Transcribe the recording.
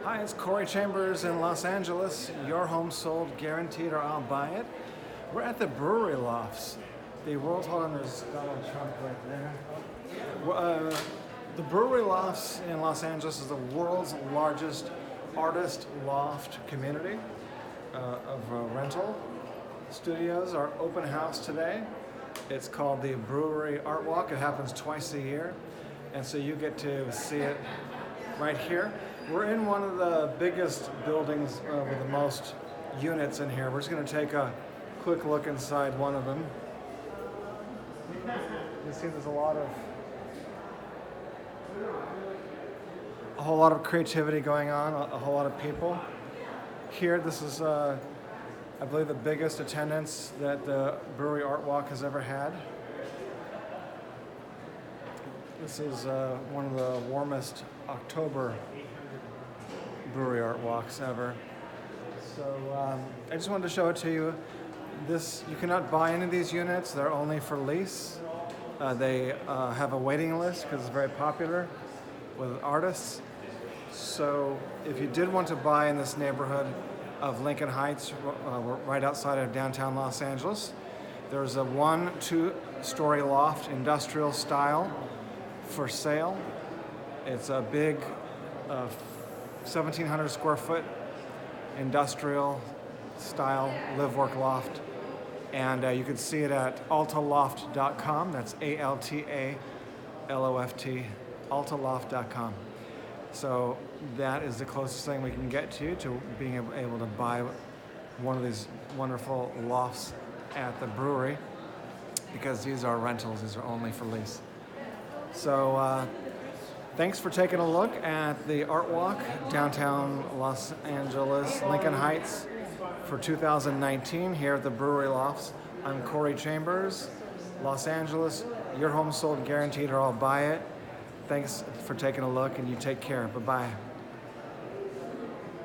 Hi, it's Corey Chambers in Los Angeles. Your home sold, guaranteed, or I'll buy it. We're at the Brewery Lofts. The world, hold on, there's Donald Trump right there. The Brewery Lofts in Los Angeles is the world's largest artist loft community of rental studios. Our open house today. It's called the Brewery Art Walk. It happens twice a year, and so you get to see it right here. We're in one of the biggest buildings with the most units in here. We're just going to take a quick look inside one of them. You see there's a whole lot of creativity going on, a whole lot of people. Here, this is, I believe, the biggest attendance that the Brewery Art Walk has ever had. This is one of the warmest October Brewery Art Walks ever. So I just wanted to show it to you. You cannot buy any of these units. They're only for lease. They have a waiting list because it's very popular with artists. So if you did want to buy in this neighborhood of Lincoln Heights, right outside of downtown Los Angeles, there's a 1-2-story loft, industrial style, for sale. It's a big 1,700 square foot industrial style live-work loft, and you can see it at altaloft.com. That's ALTALOFT, altaloft.com. So that is the closest thing we can get to being able to buy one of these wonderful lofts at the brewery, because these are rentals. These are only for lease. So thanks for taking a look at the Art Walk, downtown Los Angeles, Lincoln Heights, for 2019 here at the Brewery Lofts. I'm Corey Chambers, Los Angeles. Your home sold, guaranteed, or I'll buy it. Thanks for taking a look, and you take care. Bye-bye.